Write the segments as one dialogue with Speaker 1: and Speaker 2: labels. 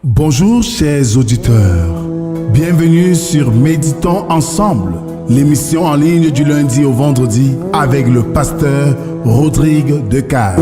Speaker 1: Bonjour chers auditeurs, bienvenue sur Méditons ensemble, l'émission en ligne du lundi au vendredi avec le pasteur Rodrigue Decage.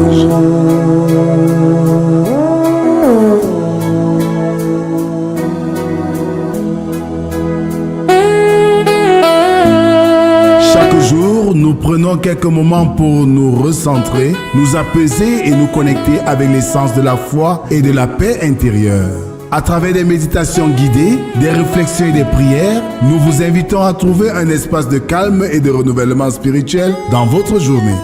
Speaker 1: Chaque jour, nous prenons quelques moments pour nous recentrer, nous apaiser et nous connecter avec l'essence de la foi et de la paix intérieure. À travers des méditations guidées, des réflexions et des prières, nous vous invitons à trouver un espace de calme et de renouvellement spirituel dans votre journée.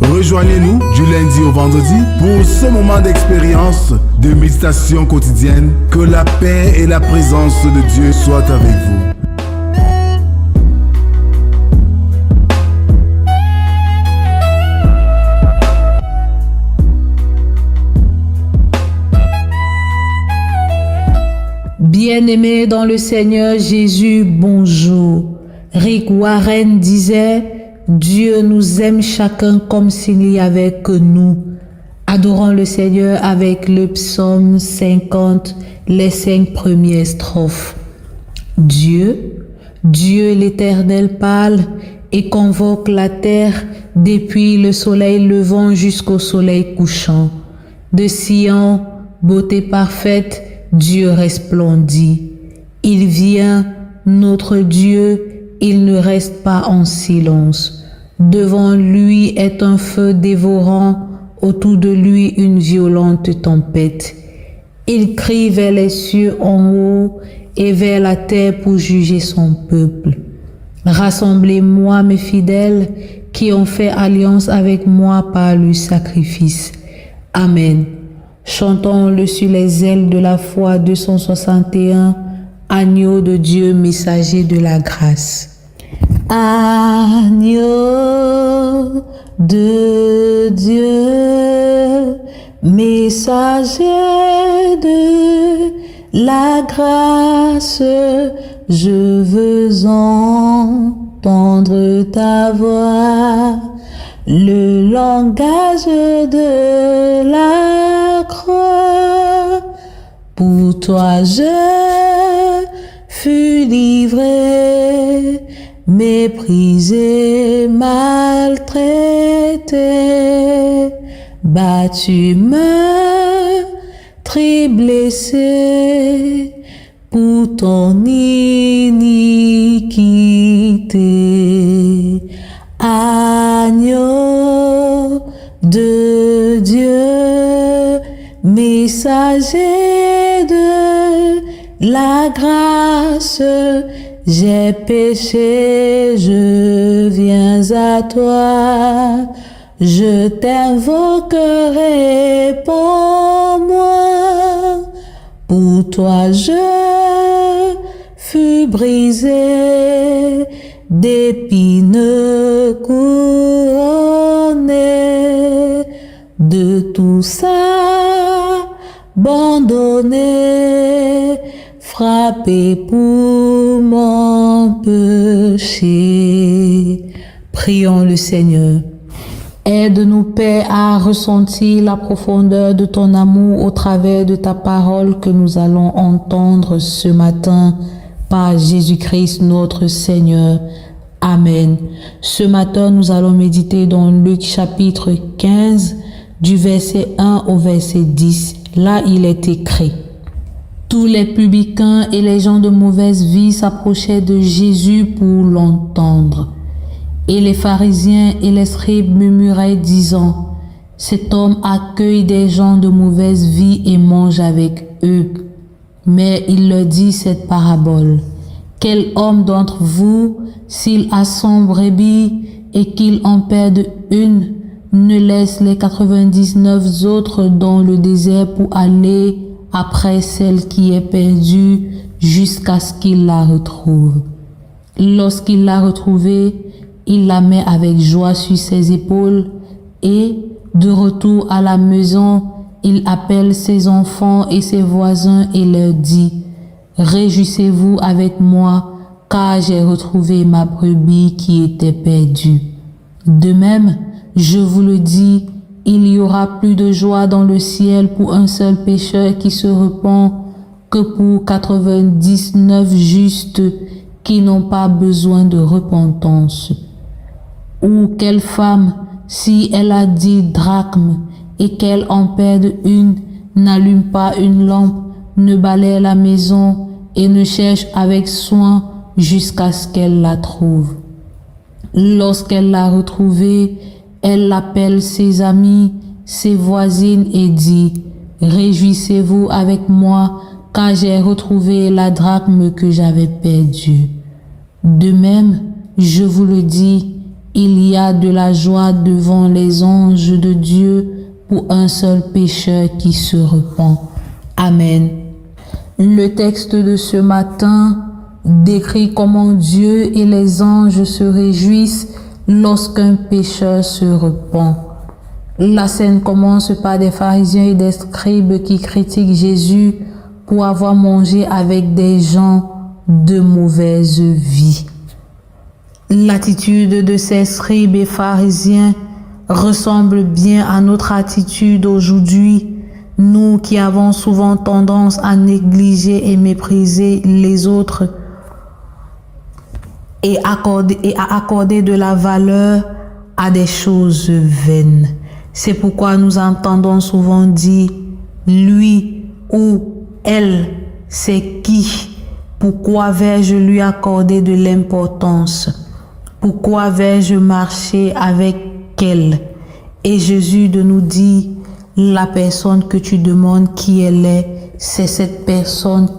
Speaker 1: Rejoignez-nous du lundi au vendredi pour ce moment d'expérience de méditation quotidienne. Que la paix et la présence de Dieu soient avec vous.
Speaker 2: Bien-aimés dans le Seigneur Jésus, bonjour. Rick Warren disait « Dieu nous aime chacun comme s'il y avait que nous ». Adorons le Seigneur avec le psaume 50, les 5 premières strophes. Dieu l'Éternel parle et convoque la terre depuis le soleil levant jusqu'au soleil couchant. De Sion, beauté parfaite, Dieu resplendit. Il vient, notre Dieu, il ne reste pas en silence. Devant lui est un feu dévorant, autour de lui une violente tempête. Il crie vers les cieux en haut et vers la terre pour juger son peuple. Rassemblez-moi, mes fidèles, qui ont fait alliance avec moi par le sacrifice. Amen. Chantons-le sur les ailes de la foi 261, Agneau de Dieu, messager de la grâce. Agneau de Dieu, messager de la grâce, je veux entendre ta voix. Le langage de la croix, pour toi je fus livré, méprisé, maltraité, battu, meurtri, blessé, pour ton iniquité. Agneau de Dieu, messager de la grâce, j'ai péché, je viens à toi, je t'invoquerai, réponds-moi. Pour toi je fus brisé, d'épines couronnées, de tout ça abandonné, frappé pour mon péché. Prions le Seigneur. Aide-nous, Père, à ressentir la profondeur de ton amour au travers de ta parole que nous allons entendre ce matin par Jésus-Christ notre Seigneur. Amen. Ce matin, nous allons méditer dans Luc chapitre 15, du verset 1 au verset 10. Là, il est écrit: tous les publicains et les gens de mauvaise vie s'approchaient de Jésus pour l'entendre. Et les pharisiens et les scribes murmuraient, disant: cet homme accueille des gens de mauvaise vie et mange avec eux. Mais il leur dit cette parabole: quel homme d'entre vous, s'il a 100 brebis et qu'il en perde une, ne laisse les 99 autres dans le désert pour aller après celle qui est perdue jusqu'à ce qu'il la retrouve. Lorsqu'il l'a retrouvée, il la met avec joie sur ses épaules et, de retour à la maison, il appelle ses enfants et ses voisins et leur dit: réjouissez-vous avec moi, car j'ai retrouvé ma brebis qui était perdue. De même, je vous le dis, il y aura plus de joie dans le ciel pour un seul pécheur qui se repent que pour 99 justes qui n'ont pas besoin de repentance. Ou quelle femme, si elle a 10 drachmes et qu'elle en perde une, n'allume pas une lampe, ne balaie la maison et ne cherche avec soin jusqu'à ce qu'elle la trouve. Lorsqu'elle l'a retrouvée, elle appelle ses amis, ses voisines et dit « Réjouissez-vous avec moi, car j'ai retrouvé la drachme que j'avais perdue. » De même, je vous le dis, il y a de la joie devant les anges de Dieu pour un seul pécheur qui se repent. Amen. Le texte de ce matin décrit comment Dieu et les anges se réjouissent lorsqu'un pécheur se repent. La scène commence par des pharisiens et des scribes qui critiquent Jésus pour avoir mangé avec des gens de mauvaise vie. L'attitude de ces scribes et pharisiens ressemble bien à notre attitude aujourd'hui, nous qui avons souvent tendance à négliger et mépriser les autres et à accorder de la valeur à des choses vaines. C'est pourquoi nous entendons souvent dire « lui » ou « elle », c'est qui? Pourquoi vais-je lui accorder de l'importance? Pourquoi vais-je marcher avec elle? Et Jésus de nous dit « la personne que tu demandes qui elle est, c'est cette personne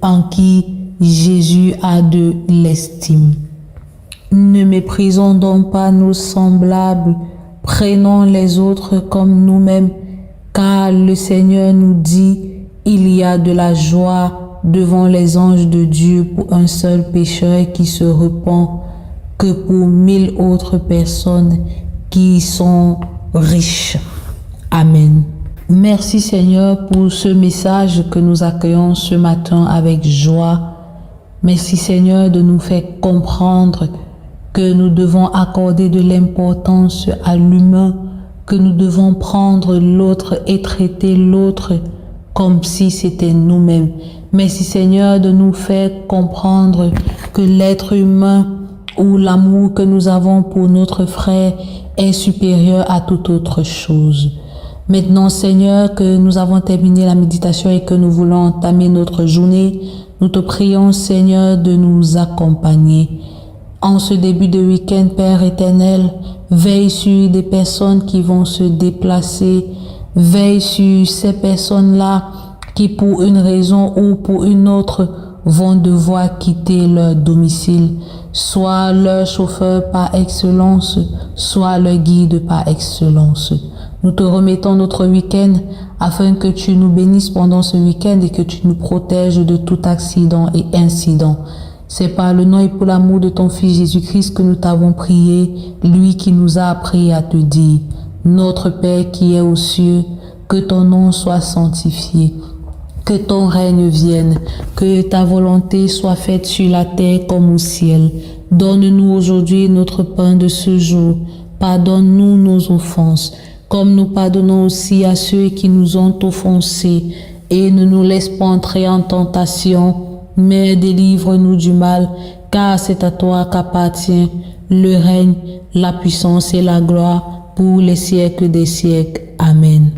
Speaker 2: en qui Jésus a de l'estime. » Ne méprisons donc pas nos semblables, prenons les autres comme nous-mêmes, car le Seigneur nous dit « il y a de la joie devant les anges de Dieu pour un seul pécheur qui se repent que pour 1000 autres personnes qui sont riches. » Amen. Merci Seigneur pour ce message que nous accueillons ce matin avec joie. Merci Seigneur de nous faire comprendre que nous devons accorder de l'importance à l'humain, que nous devons prendre l'autre et traiter l'autre comme si c'était nous-mêmes. Merci Seigneur de nous faire comprendre que l'être humain ou l'amour que nous avons pour notre frère est supérieur à toute autre chose. Maintenant Seigneur, que nous avons terminé la méditation et que nous voulons entamer notre journée, nous te prions Seigneur de nous accompagner. En ce début de week-end, Père éternel, veille sur des personnes qui vont se déplacer, veille sur ces personnes-là qui pour une raison ou pour une autre vont devoir quitter leur domicile, soit leur chauffeur par excellence, soit leur guide par excellence. Nous te remettons notre week-end afin que tu nous bénisses pendant ce week-end et que tu nous protèges de tout accident et incident. C'est par le nom et pour l'amour de ton Fils Jésus-Christ que nous t'avons prié, lui qui nous a appris à te dire, Notre Père qui est aux cieux, que ton nom soit sanctifié, que ton règne vienne, que ta volonté soit faite sur la terre comme au ciel. Donne-nous aujourd'hui notre pain de ce jour. Pardonne-nous nos offenses, comme nous pardonnons aussi à ceux qui nous ont offensés. Et ne nous laisse pas entrer en tentation, mais délivre-nous du mal, car c'est à toi qu'appartient le règne, la puissance et la gloire pour les siècles des siècles. Amen.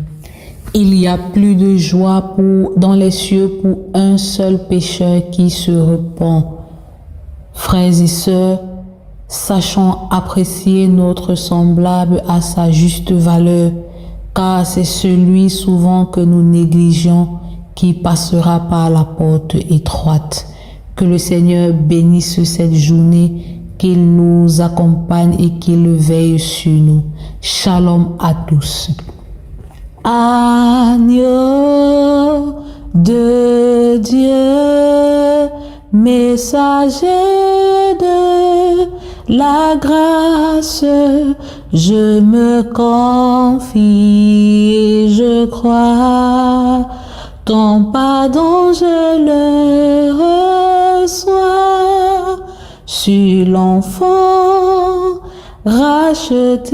Speaker 2: Il y a plus de joie dans les cieux pour un seul pécheur qui se repent. Frères et sœurs, sachons apprécier notre semblable à sa juste valeur, car c'est celui souvent que nous négligeons qui passera par la porte étroite. Que le Seigneur bénisse cette journée, qu'il nous accompagne et qu'il veille sur nous. Shalom à tous. Agneau de Dieu, messager de la grâce, je me confie et je crois. Ton pardon je le reçois sur l'enfant racheté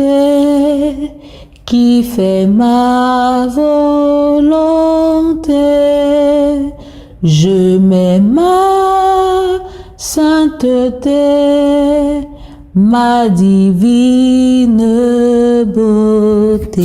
Speaker 2: qui fait ma volonté. Je mets ma sainteté, ma divine beauté.